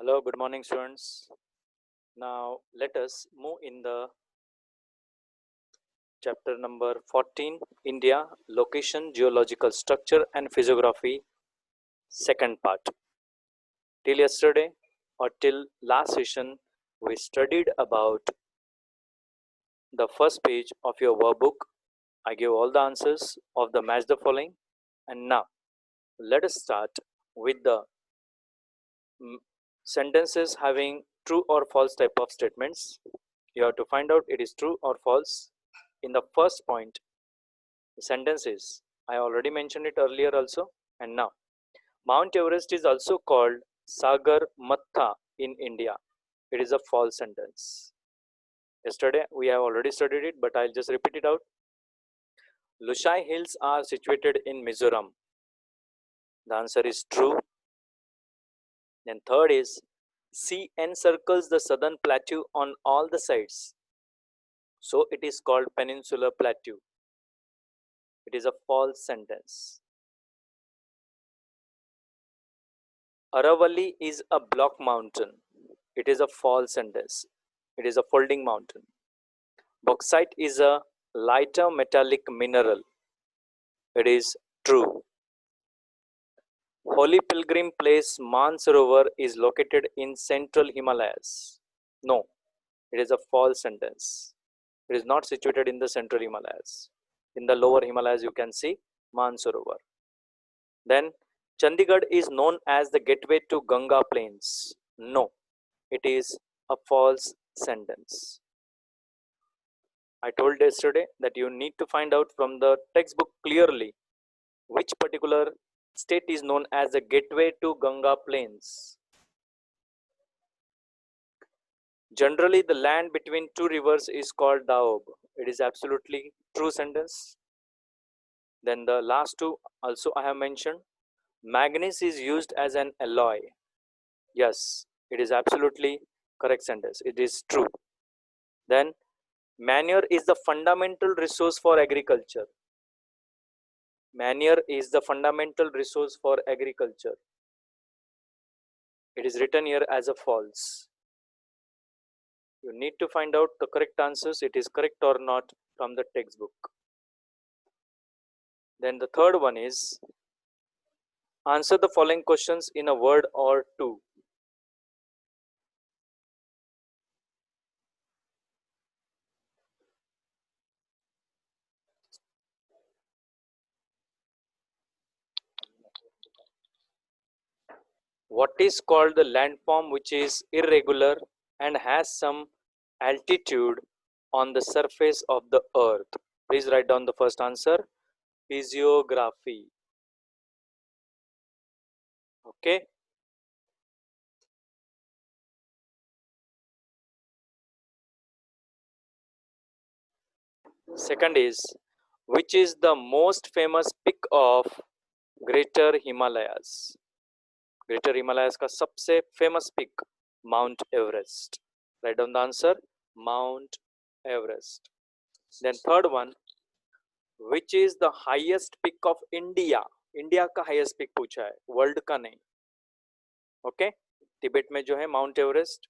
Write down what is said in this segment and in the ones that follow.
Hello, good morning, students. Now, let us move in the chapter number 14, India, Location, Geological Structure and Physiography, second part. Till yesterday or till last session, we studied about the first page of your workbook. I gave all the answers of the match the following. And now, let us start with the sentences having true or false type of statements. You have to find out it is true or false. In the first point, the sentence is, I already mentioned it earlier also, and now Mount Everest is also called Sagar Matha in India. It is a false sentence. Yesterday we have already studied it, but I'll just repeat it out. Lushai Hills are situated in Mizoram. The answer is true. Then third is, sea encircles the southern plateau on all the sides. So it is called Peninsular Plateau. It is a false sentence. Aravalli is a block mountain. It is a false sentence. It is a folding mountain. Bauxite is a lighter metallic mineral. It is true. Holy Pilgrim Place Mansarovar is located in central Himalayas. No, it is a false sentence. It is not situated in the central Himalayas. In the lower Himalayas, you can see Mansarovar. Then, Chandigarh is known as the gateway to Ganga Plains. No, it is a false sentence. I told yesterday that you need to find out from the textbook clearly which particular state is known as the gateway to Ganga Plains. Generally, the land between two rivers is called Daob. It is absolutely true sentence. Then the last two also I have mentioned. Manganese is used as an alloy. Yes, it is absolutely correct sentence. It is true. Then manure is the fundamental resource for agriculture. Manure is the fundamental resource for agriculture. It is written here as a false. You need to find out the correct answers, it is correct or not, from the textbook. Then the third one is, answer the following questions in a word or two. What is called the landform which is irregular and has some altitude on the surface of the earth? Please write down the first answer. Physiography. Okay. Second is, which is the most famous peak of Greater Himalayas? Greater Himalayas का सबसे famous peak, Mount Everest. Write down the answer, Mount Everest. Then third one, which is the highest peak of India? India का highest pick पूछा है, world का नहीं. Okay, Tibet में जो है माउंट एवरेस्ट,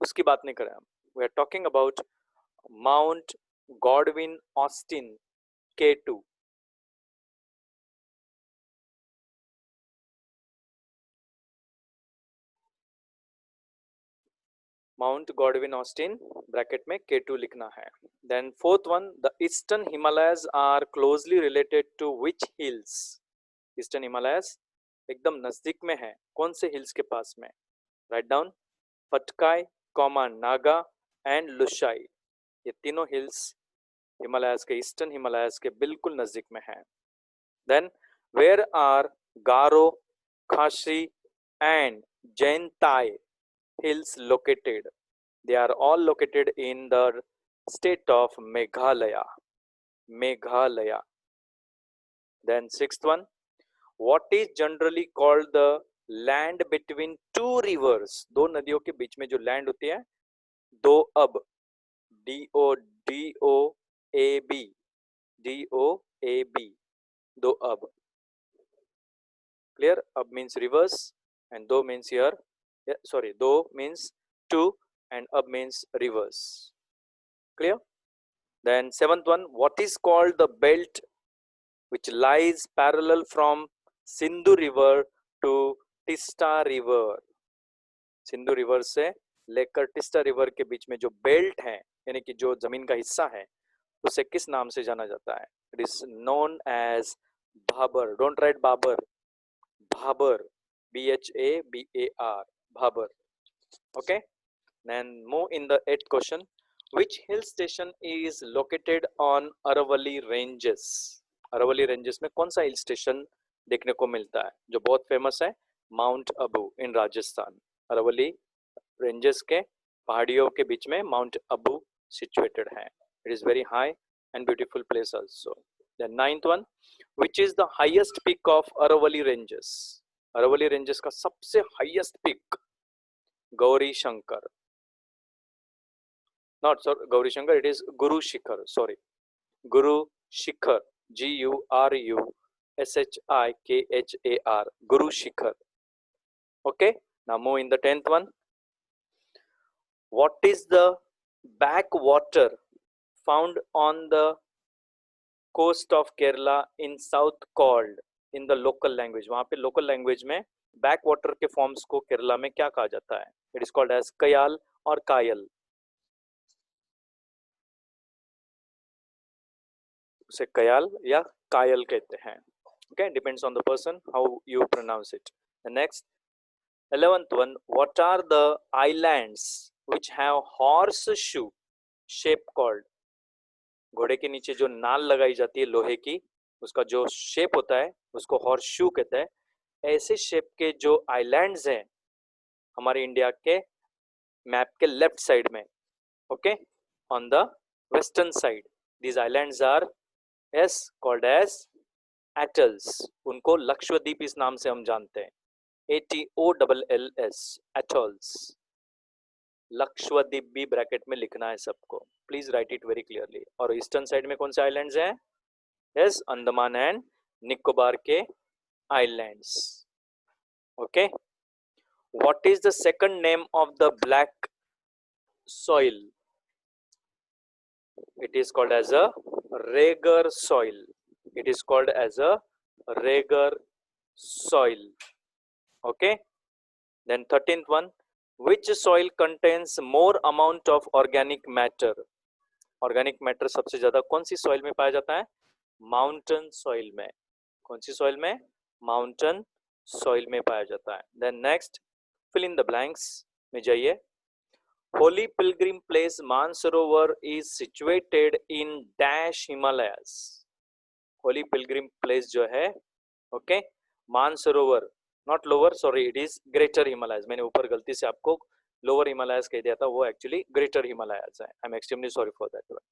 उसकी बात नहीं कर रहे हम. We are talking about Mount Godwin Austen K2. Mount Godwin Austen bracket में K2 लिखना है. Then fourth one, the eastern Himalayas are closely related to which hills? Eastern Himalayas एकदम नजदीक में है कौन से हिल्स के पास में? Write down, Patkai, comma Naga and Lushai. ये तीनों हिल्स हिमालयस के, ईस्टर्न हिमालयस के बिल्कुल नजदीक में है. देन वेयर आर गारो, खासी and जैनताई hills located? They are all located in the state of Meghalaya. Meghalaya. Then sixth one, what is generally called the land between two rivers? दो नदियों के बीच में जो लैंड होती है, दो अब, DOAB, DOAB, दो अब. Clear? Ab means rivers and do means here sorry, do means two and ab means rivers. Clear? Then seventh one, what is called the belt which lies parallel from Sindhu river to Tista river? Sindhu river से लेकर Teesta river के बीच में जो belt है, यानी कि जो जमीन का हिस्सा है, उसे किस नाम से जाना जाता है? It is known as Bhabar. Don't write Babar, Bhabar, BHABAR, Bhabar. Okay, then move in the eighth question. Which hill station is located on Aravalli ranges? Aravalli ranges में कौन सा हिल स्टेशन देखने को मिलता है जो बहुत फेमस है? Mount Abu in Rajasthan. Aravalli ranges के पहाड़ियों के बीच में माउंट अबू सिचुएटेड है. It is very high and beautiful place also. The ninth one, which is the highest peak of Aravalli ranges? Aravalli ranges का सबसे highest peak Gauri Shankar. Not sorry, Gauri Shankar, it is Guru Shikhar. Sorry, Guru Shikhar, GURUSHIKHAR, Guru Shikhar. Okay, now move in the 10th one. What is the backwater found on the coast of Kerala in south called in the local language? वहाँ पे local language में backwater के forms को केरला में क्या कहा जाता है? It is called as कयाल और कायल. उसे कयाल या कायल कहते हैं. Okay, depends on the person how you pronounce it. The next 11th one, what are the islands which have horseshoe shape called? घोड़े के नीचे जो नाल लगाई जाती है लोहे की, उसका जो शेप होता है उसको हॉर्सशू कहते हैं. ऐसे शेप के जो आइलैंड्स हैं हमारे इंडिया के मैप के लेफ्ट साइड में, okay, on the western side, these islands are yes called as atolls. उनको लक्षद्वीप इस नाम से हम जानते हैं. ATOLLS, atolls. लक्षद्वीप भी ब्रैकेट में लिखना है सबको. Please right it very clearly. और ईस्टर्न साइड में कौन से आइलैंड्स हैं? यस, अंडमान एंड निकोबार के islands. Okay, what is the second name of the black soil? It is called as a Rager soil. It is called as a Rager soil. Okay. Then 13th one, which soil contains more amount of organic matter? Organic matter सबसे ज्यादा कौन सी soil में पाया जाता है? Mountain soil में. कौन सी soil में? Mountain soil में पाया जाता है. Then next, fill in the blanks में जाइए. Holy pilgrim place Mansarovar is situated in dash Himalayas. Holy pilgrim place जो है, okay, Mansarovar, not lower, sorry, it is greater Himalayas. मैंने ऊपर गलती से आपको lower Himalayas कह दिया था, वो actually greater Himalayas है. I'm extremely sorry for that one.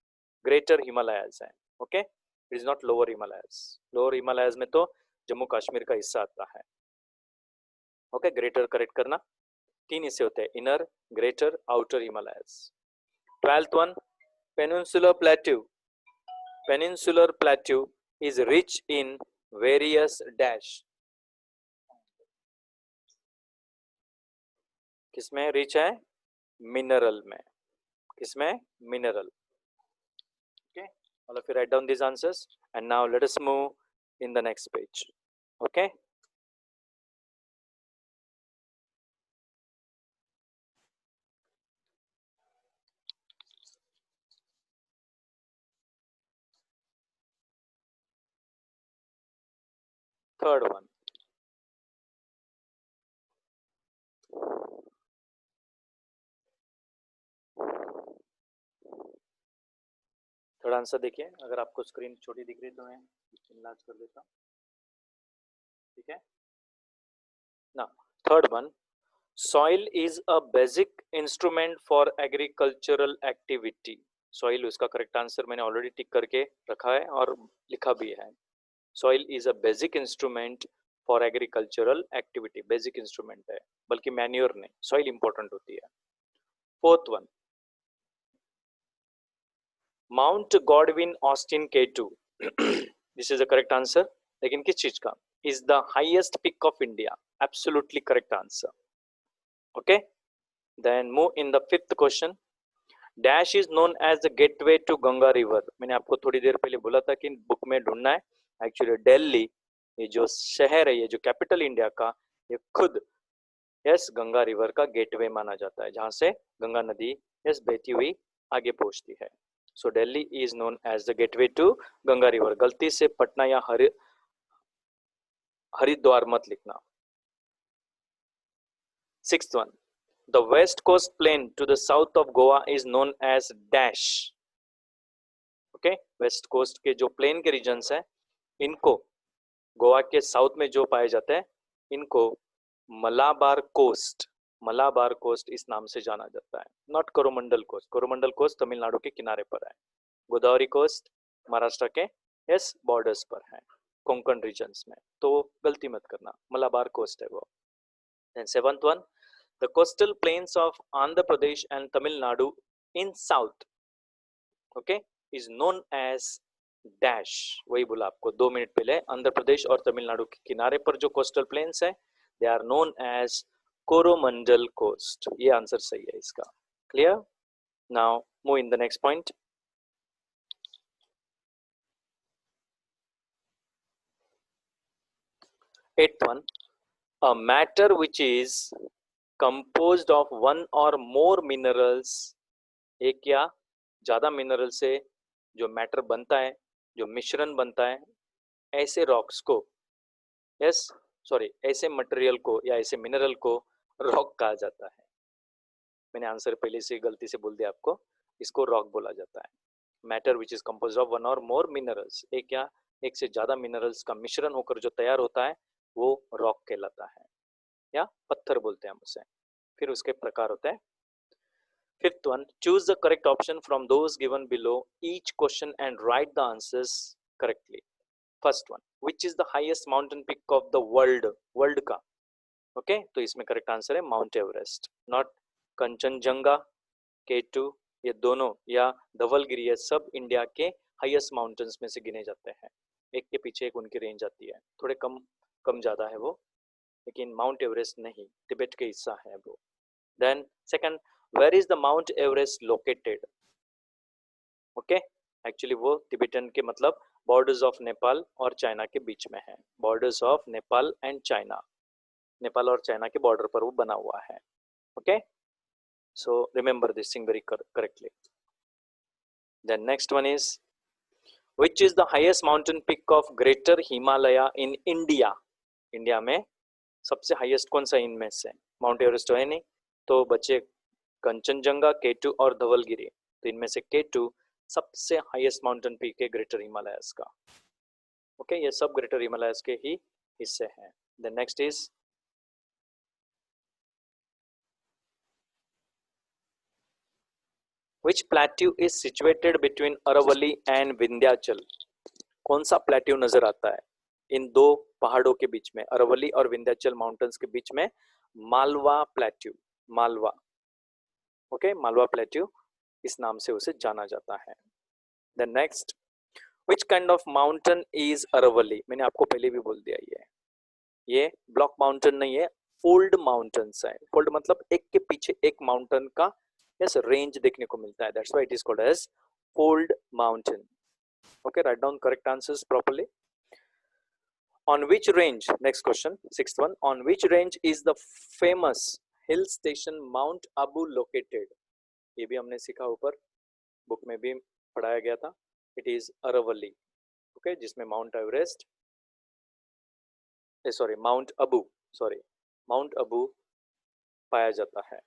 Greater Himalayas है, okay, it is not lower Himalayas. Lower Himalayas में तो जम्मू कश्मीर का हिस्सा आता है. Okay, greater correct करना. तीन हिस्से होते हैं, inner, greater, outer Himalayas. 12th one, peninsular plateau. Peninsular plateau is rich in various dash. किसमें रिच है? मिनरल में. किसमें? Mineral. Okay, all of you write down this answers and now let us move in the next page. Okay, third one. Third answer देखिए. अगर आपको screen छोटी दिख रही तो मैं इनलार्ज कर देता हूँ. ठीक है ना. Third one, soil is a basic instrument for agricultural activity. soil उसका करेक्ट आंसर मैंने ऑलरेडी टिक करके रखा है और लिखा भी है. soil is a basic instrument for agricultural activity. basic instrument है, बल्कि मैन्योर नहीं, soil important होती है. Fourth one, mount Godwin Austen K2. This is the correct answer. लेकिन किस चीज का? Is the highest peak of India. Absolutely correct answer. Okay, then move in the fifth question. Dash is known as the gateway to Ganga river. मैंने आपको थोड़ी देर पहले बोला था कि बुक में ढूंढना है. एक्चुअली दिल्ली, ये जो शहर है, ये जो कैपिटल इंडिया का, ये खुद यस गंगा रिवर का गेटवे माना जाता है, जहां से गंगा नदी यस बहती हुई आगे पहुंचती है. So Delhi is known as the gateway to Ganga river. गलती से पटना या हरिद्वार मत लिखना. Sixth one, the west coast plain to the south of Goa is known as dash. Okay, west coast के जो प्लेन के रीजन्स हैं, इनको गोवा के साउथ में जो पाए जाते हैं, इनको मलाबार कोस्ट, मलाबार कोस्ट इस नाम से जाना जाता है. Not Coromandel coast. Coromandel coast Tamil Nadu के किनारे पर है. गोदावरी कोस्ट महाराष्ट्र के यस बॉर्डर्स पर है, कोंकण रीजन्स में. तो गलती मत करना, मलाबार कोस्ट है वो. Then seventh one, the coastal plains of Andhra Pradesh and Tamil Nadu in south, okay, is known as dash. वही बोला आपको 2 मिनट पहले. आंध्र प्रदेश और तमिलनाडु के किनारे पर जो कोस्टल प्लेन्स है, they are known as Coromandel coast. ये आंसर सही है इसका. Clear? Now move in the next point. Eighth one, a matter which is composed of one or more minerals, एक या ज्यादा मिनरल से जो मैटर बनता है, जो मिश्रण बनता है, ऐसे रॉक्स को ऐसे मटेरियल को या ऐसे मिनरल को रॉक कहा जाता है. मैंने आंसर पहले से गलती से बोल दिया आपको, इसको रॉक बोला जाता है. Matter which is composed of one और मोर मिनरल्स, एक या एक से ज्यादा मिनरल्स का मिश्रण होकर जो तैयार होता है, वो रॉक कहलाता है, या पत्थर बोलते हैं हम उसे. फिर उसके प्रकार होते हैं. Fifth one, choose the correct option from those given below each question and write the answers correctly. First one, which is the highest mountain peak of the world, world का. ओके, तो इसमें करेक्ट आंसर है mount Everest, not Kanchenjunga, K2, ये दोनों या धवलगिरी, ये सब India के हाईएस्ट माउंटेन्स में से गिने जाते हैं. एक के पीछे एक उनकी रेंज आती है, थोड़े कम ज्यादा है वो, लेकिन माउंट एवरेस्ट नहीं, तिब्बत के हिस्सा है वो. Then second, where is the mount Everest located. Okay, actually वो तिब्बतन के मतलब बॉर्डर्स ऑफ नेपाल और चाइना के बीच में है. Borders of Nepal and China, Nepal और चाइना के बॉर्डर पर वो बना हुआ है. Okay, so remember this thing very correctly. Then next one is, which is the highest mountain peak of greater Himalaya in India. India में सबसे हाईएस्ट कौन सा इनमें से? माउंट एवरेस्ट तो है नहीं, तो बचे कंचनजंगा, K2 और धवलगिरी. तो इनमें से K2 सबसे हाईएस्ट माउंटेन पीक है ग्रेटर हिमालयस का. ओके, ये सब ग्रेटर हिमालयस के ही हिस्से हैं. The next is, which plateau is situated between Aravalli and Vindhyachal. कौन सा प्लेट्यू नजर आता है इन दो पहाड़ों के बीच में, अरावली और विंध्याचल माउंटेन्स के बीच में? Malwa plateau, Malwa. Okay, Malwa plateau इस नाम से उसे जाना जाता है. The next, which kind of mountain is Aravalli. मैंने आपको पहले भी बोल दिया, ये ब्लॉक माउंटेन नहीं है, फोल्ड माउंटेन्स है. फोल्ड मतलब एक के पीछे एक माउंटेन का रेंज देखने को मिलता है. That's why it is called as fold mountain. Okay, write down correct answers properly. On which range, next question, sixth one, on which range is the famous hill station Mount Abu located? ये भी हमने सीखा, ऊपर book में भी पढ़ाया गया था. It is Aravalli. Okay, जिसमें माउंट एवरेस्ट, माउंट अबू पाया जाता है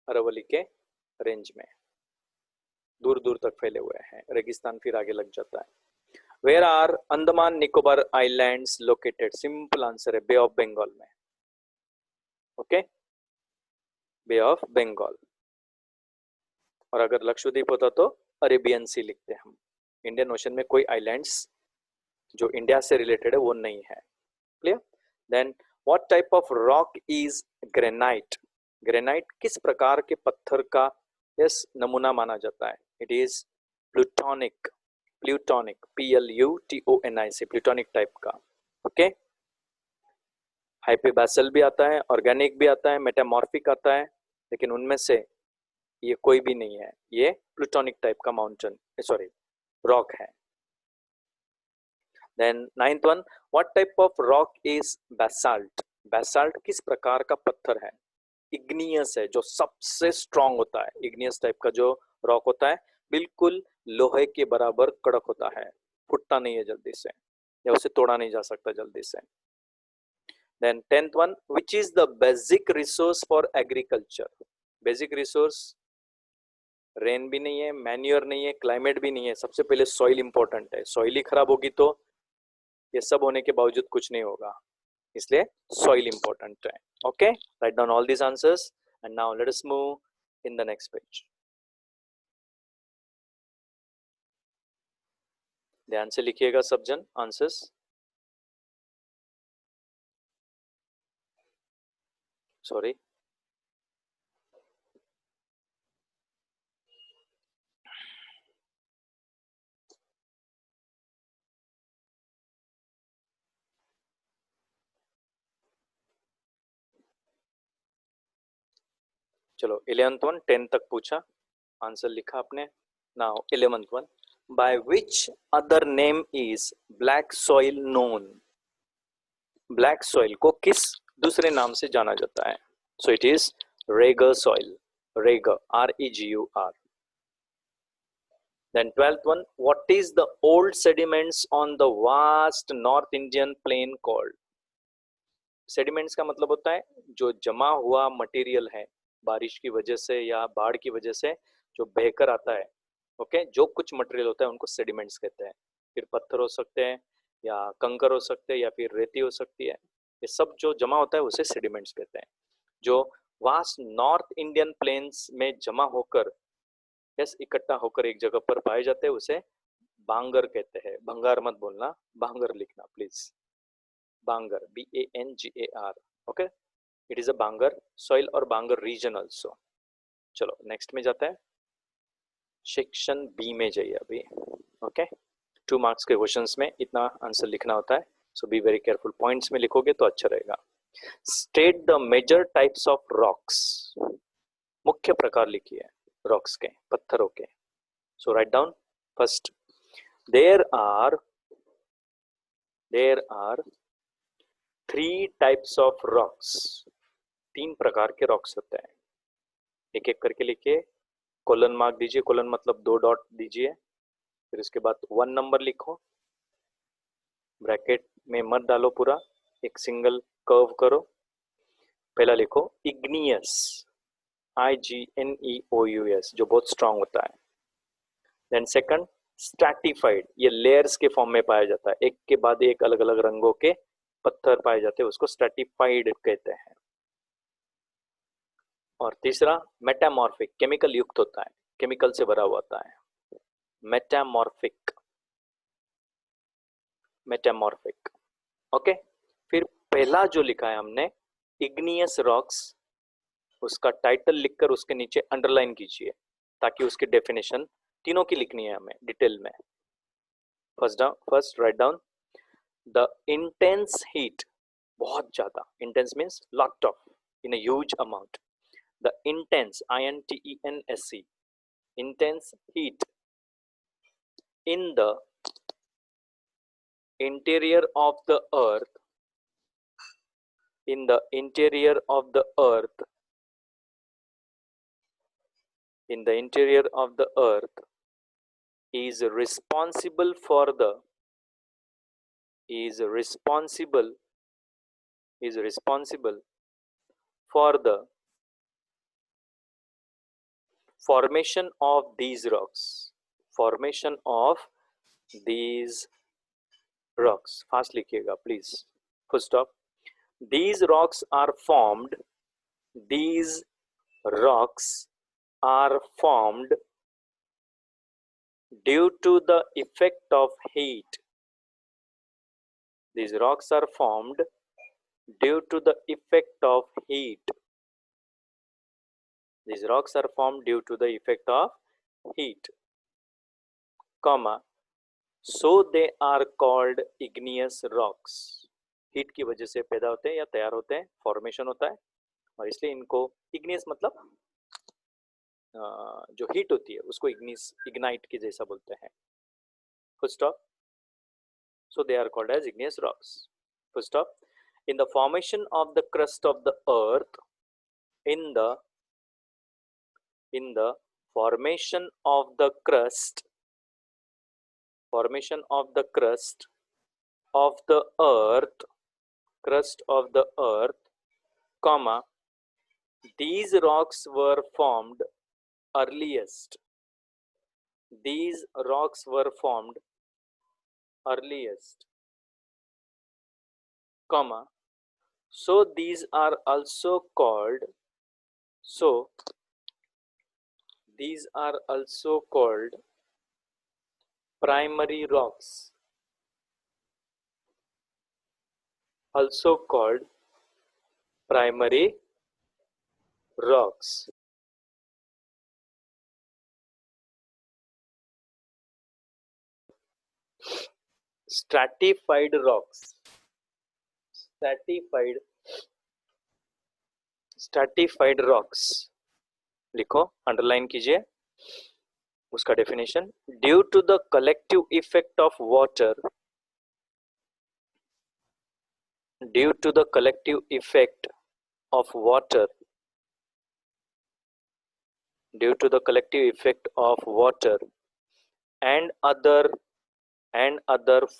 अरावली के रेंज में. दूर दूर तक फैले हुए हैं, रेगिस्तान फिर आगे लग जाता है. Where are Andaman Nicobar Islands located? Simple answer है बे ऑफ बंगाल में. Okay, bay of Bengal. और अगर लक्षद्वीप होता तो अरेबियन सी लिखते हम. इंडियन ओशन में कोई आइलैंड्स जो इंडिया से रिलेटेड है वो नहीं है. Clear? Then what type of rock is granite. Granite किस प्रकार के पत्थर का नमूना माना जाता है? It is plutonic, PLUTONIC, plutonic type का. ओके, हाइपेबासल भी आता है, ऑर्गेनिक भी आता है, मेटामॉर्फिक आता है, लेकिन उनमें से ये कोई भी नहीं है, ये प्लूटोनिक टाइप का माउंटेन, सॉरी रॉक है। Then ninth one, what type of rock is basalt? Basalt किस प्रकार का पत्थर है? इग्नियस है, जो सबसे स्ट्रांग होता है। इग्नियस टाइप का जो रॉक होता है बिल्कुल लोहे के बराबर कड़क होता है, फूटता नहीं है जल्दी से, या उसे तोड़ा नहीं जा सकता जल्दी से। Then tenth one, which is the basic resource for agriculture? Basic resource rain भी नहीं है, मैन्योर नहीं है, क्लाइमेट भी नहीं है। सबसे पहले सॉइल इंपॉर्टेंट है, सॉइल ही खराब होगी तो ये सब होने के बावजूद कुछ नहीं होगा, इसलिए सॉइल इंपॉर्टेंट है। Okay, write down all these answers and now let us move in the next page. ध्यान से लिखिएगा सब जन आंसर्स। सॉरी, चलो 11th वन 10 तक पूछा, आंसर लिखा आपने। Now 11th one, by which other name is black soil known? Black soil को किस दूसरे नाम से जाना जाता है? So it is Regar soil, Regar, REGUR। Then 12th one, what is the old sediments on the vast North Indian plain called? Sediments का मतलब होता है जो जमा हुआ मटेरियल है बारिश की वजह से या बाढ़ की वजह से जो बहकर आता है। ओके, जो कुछ मटेरियल होता है उनको सेडिमेंट्स कहते हैं। फिर पत्थर हो सकते हैं या कंकर हो सकते हैं या फिर रेती हो सकती है, ये सब जो जमा होता है उसे सेडिमेंट्स कहते हैं। जो वास्ट नॉर्थ इंडियन प्लेन्स में जमा होकर, यस, इकट्ठा होकर एक जगह पर पाए जाते हैं, उसे बांगर कहते हैं। भंगार मत बोलना, बांगर लिखना please. Bangar, BANGAR। Okay, it is a Bangar soil और बांगर रीजन ऑल्सो। चलो नेक्स्ट में जाते हैं, सेक्शन बी में जाइए अभी। ओके, 2 मार्क्स के क्वेश्चंस में इतना आंसर लिखना होता है, so be very careful. Points में लिखोगे तो अच्छा रहेगा। State the major types of rocks, मुख्य प्रकार लिखिए रॉक्स के, पत्थरों के। So write down first, there are 3 types of rocks, 3 प्रकार के रॉक्स होते हैं। एक एक करके लिखिए, कोलन मार्क दीजिए, कोलन मतलब 2 डॉट दीजिए, फिर उसके बाद 1 नंबर लिखो, ब्रैकेट में मत डालो पूरा, एक सिंगल कर्व करो। पहला लिखो इग्नियस, IGNEOUS, जो बहुत स्ट्रांग होता है। देन सेकंड स्ट्रैटिफाइड, ये लेयर्स के फॉर्म में पाया जाता है, एक के बाद एक अलग अलग रंगों के पत्थर पाए जाते हैं, उसको स्ट्रैटिफाइड कहते हैं। और तीसरा मेटामॉर्फिक, केमिकल युक्त होता है, केमिकल से भरा हुआ होता है, मेटामॉर्फिक, मेटामॉर्फिक। ओके, फिर पहला जो लिखा है हमने इग्नियस रॉक्स, उसका टाइटल लिखकर उसके नीचे अंडरलाइन कीजिए, ताकि उसकी डेफिनेशन तीनों की लिखनी है हमें डिटेल में। First right down the intense heat, बहुत ज्यादा, intense means lot of, in a huge amount. The intense, INTENSE, intense heat in the interior of the earth, in the interior of the earth, in the interior of the earth is responsible for the, is responsible, is responsible for the formation of these rocks, formation of these rocks। Fast लिखिएगा please, full stop. These rocks are formed, these rocks are formed due to the effect of heat. These rocks are formed due to the effect of heat. These rocks are formed due to the effect of heat, comma, so they are called igneous rocks. Heat की वजह से पैदा होते हैं या तैयार होते हैं, फॉर्मेशन होता है, और इसलिए इनको इग्नियस मतलब जो हीट होती है उसको इग्नाइट के जैसा बोलते हैं. Full stop. So they are called as igneous rocks. Full stop. In the formation of the crust of the earth, in the formation of the crust of the earth, comma, these rocks were formed earliest. These rocks were formed earliest, comma, so these are also called primary rocks, also called primary rocks. Stratified rocks. Stratified rocks. लिखो, underline कीजिए उसका definition. Due to the collective effect of water, due to the collective effect of water, due to the collective effect of water and other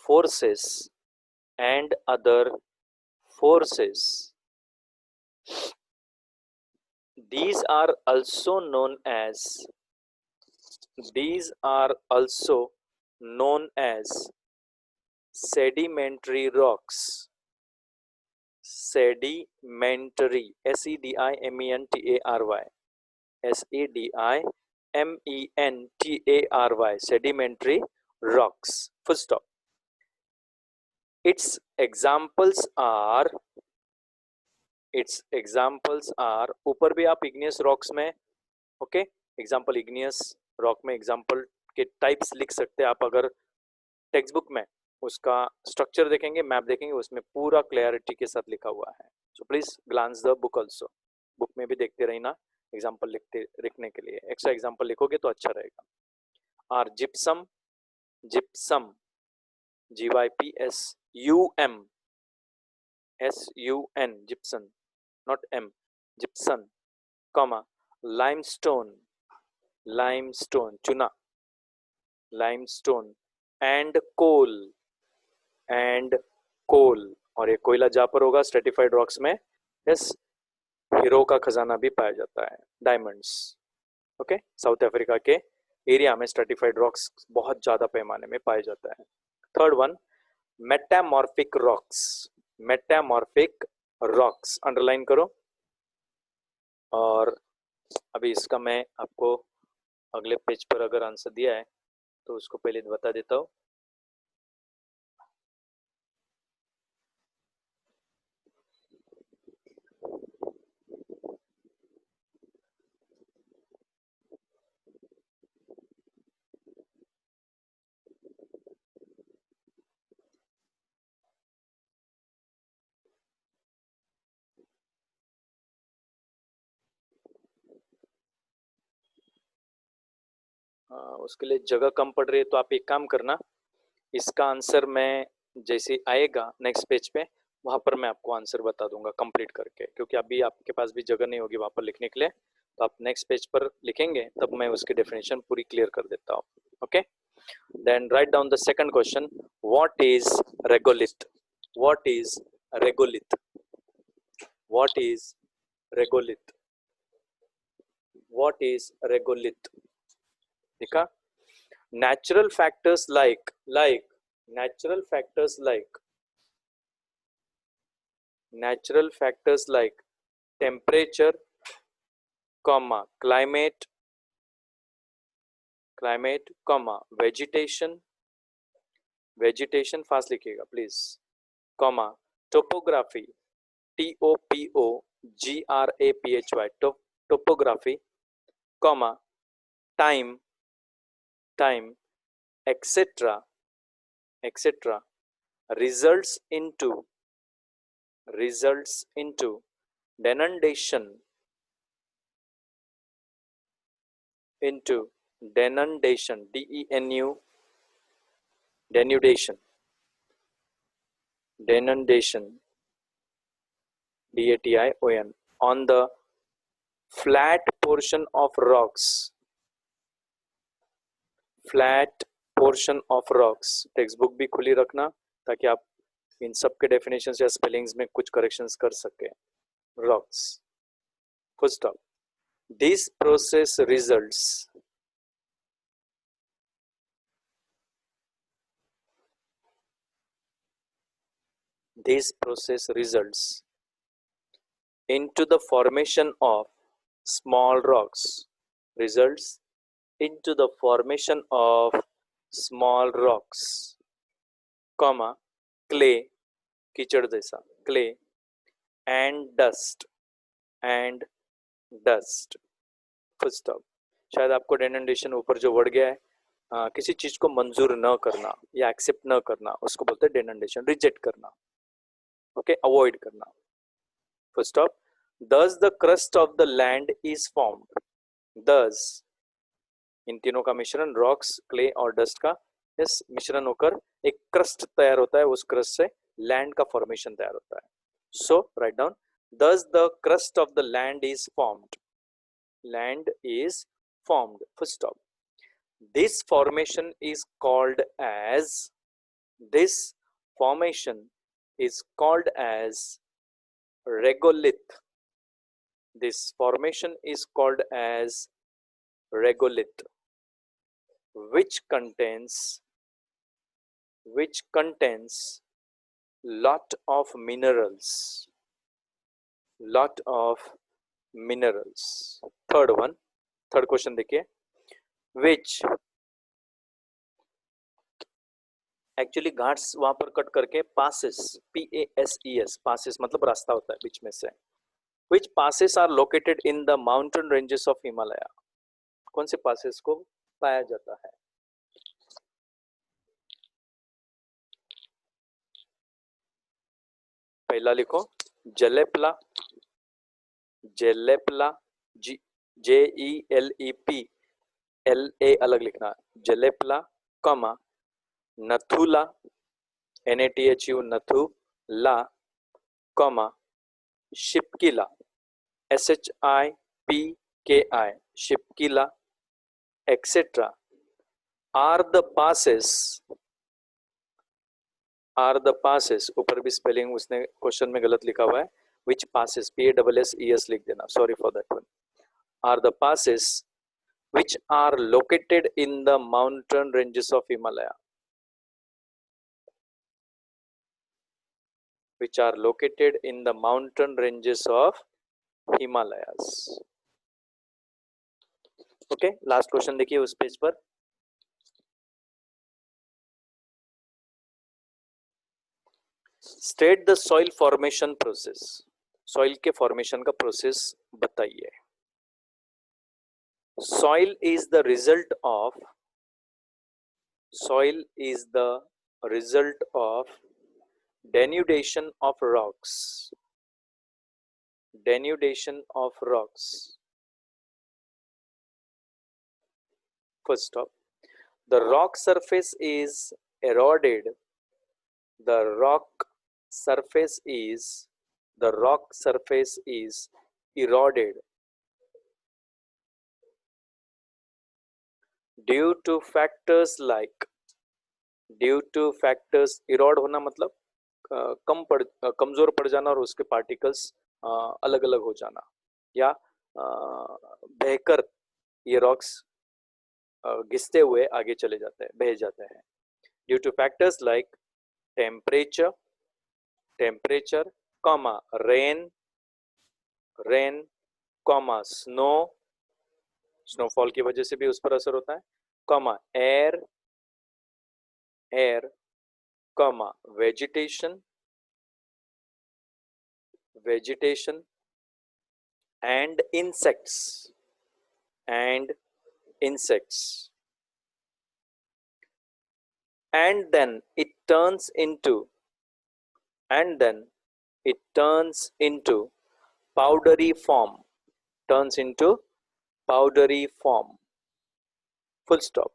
forces, these are also known as sedimentary rocks. Sedimentary, sedimentary, sedimentary, sedimentary rocks. Full stop. Its examples are ऊपर भी आप igneous rocks में, okay, example igneous rock में example के types लिख सकते हैं आप. अगर टेक्स्ट बुक में उसका स्ट्रक्चर देखेंगे, मैप देखेंगे, उसमें पूरा क्लैरिटी के साथ लिखा हुआ है. So please glance the book also. Book में भी देखते रहना एग्जाम्पल लिखने के लिए. एक्स्ट्रा एग्जाम्पल लिखोगे तो अच्छा रहेगा. Are gypsum, GYPSUM, gypsum, not M, gypsum, comma, limestone, चुना, limestone, and coal, और ये कोयला जहाँ पर होगा स्ट्रेटिफाइड रॉक्स में, यस, हीरो का खजाना भी पाया जाता है, डायमंड्स. ओके, साउथ अफ्रीका के एरिया में स्ट्रेटिफाइड रॉक्स बहुत ज्यादा पैमाने में पाया जाता है. Third one, metamorphic rocks. Underline करो. और अभी इसका मैं आपको अगले पेज पर अगर आंसर दिया है तो उसको पहले बता देता हूँ. उसके लिए जगह कम पड़ रही है तो आप एक काम करना, इसका आंसर मैं जैसे आएगा नेक्स्ट पेज पे वहां पर मैं आपको आंसर बता दूंगा कंप्लीट करके, क्योंकि अभी आपके पास भी जगह नहीं होगी वहां पर लिखने के लिए. तो आप नेक्स्ट पेज पर लिखेंगे तब मैं उसकी डेफिनेशन पूरी क्लियर कर देता हूँ. Okay, then write down the second question. What is regolith? What is regolith? What is regolith? What is regolith? देखा, natural factors like temperature, comma, climate, comma, vegetation, fast लिखिएगा please, comma, topography, TOPOGRAPHY, topography, comma, time, etc., results into denudation, into denudation, D-E-N-U, denudation, denudation, D-A-T-I-O-N, on the flat portion of rocks, flat portion of rocks. Text book भी खुली रखना ताकि आप इन सब के definitions या spellings में कुछ करेक्शंस कर सके। Rocks, full stop. This process results, this process results into the formation of small rocks, results into the formation of small rocks, comma, clay, कीचड़ जैसा, clay, and dust, and dust, full stop। शायद आपको डेनोटेशन ऊपर जो word गया है, किसी चीज को मंजूर न करना या एक्सेप्ट न करना, उसको बोलते हैं डेनोटेशन, रिजेक्ट करना, ओके, अवॉइड करना, full stop। Thus the crust of the land is formed, thus इन तीनों का मिश्रण, रॉक्स, क्ले और डस्ट का यस मिश्रण होकर एक क्रस्ट तैयार होता है, उस क्रस्ट से लैंड का फॉर्मेशन तैयार होता है। So write down, thus the crust of the land is formed, land is formed, full stop। This formation is called as, this formation is called as regolith, this formation is called as regolith, which contains lot of minerals, lot of minerals। Third one, third question देखिए, which actually Ghats वहां पर cut करके passes, P-A-S-E-S, passes मतलब रास्ता होता है बीच में से, which passes are located in the mountain ranges of Himalaya, कौन से passes को पाया जाता है? पहला लिखो जलेपला, जेलेपला, J-E-L-E-P, L-A अलग लिखना, जलेपला, कमा, नथुला, N-A-T-H-U, नथुला, कमा, Shipki La, S-H-I-P-K-I, Shipki La, etc. are the passes, ऊपर भी स्पेलिंग उसने क्वेश्चन में गलत लिखा हुआ है, which passes, P-A-S-S-E-S लिख देना, sorry for that one, are the passes which are located in the mountain ranges of Himalaya, which are located in the mountain ranges of Himalayas। Okay, last question देखिए उस page पर, state the soil formation process, soil के formation का process बताइए। Soil is the result of, soil is the result of denudation of rocks, denudation of rocks, first stop। The rock surface is eroded, the rock surface is, the rock surface is eroded due to factors like, due to factors, erode होना मतलब कमजोर पड़ जाना और उसके particles अलग अलग हो जाना, या बहकर ये रॉक्स घिसते हुए आगे चले जाते हैं, बह जाते हैं। Due two factors like temperature, temperature, comma rain, rain, comma snow, snowfall की वजह से भी उस पर असर होता है, comma air, air, comma vegetation, vegetation, and insects, and insects, and then it turns into, and then it turns into powdery form, turns into powdery form, full stop.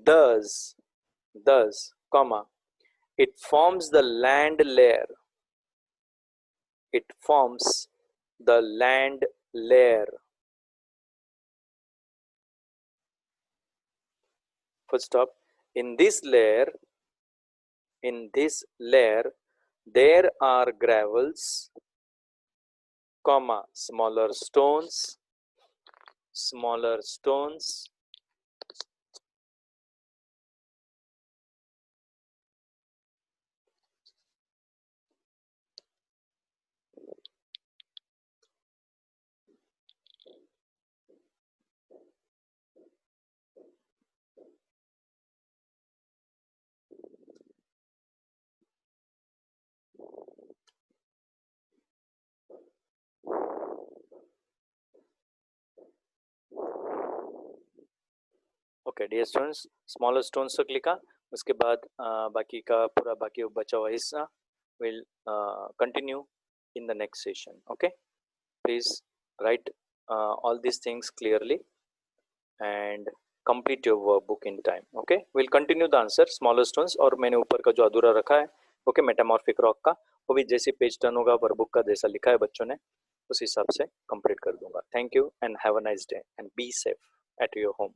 Thus, comma, it forms the land layer. It forms the land layer. Full stop. In this layer, there are gravels, comma, smaller stones. Okay dear students, smaller stones तक लिखा, उसके बाद बाकी का पूरा बाकी बचा हुआ हिस्सा will continue in the next session. Okay, please write all these things clearly and complete your workbook in time. Okay, we'll continue the answer smaller stones, और मैंने ऊपर का जो अधूरा रखा है ओके मेटामॉर्फिक रॉक का, वो भी जैसे पेज टर्न होगा वर्कबुक का जैसा लिखा है बच्चों ने उस हिसाब से कंप्लीट कर दूंगा. Thank you and have a nice day and be safe at your home.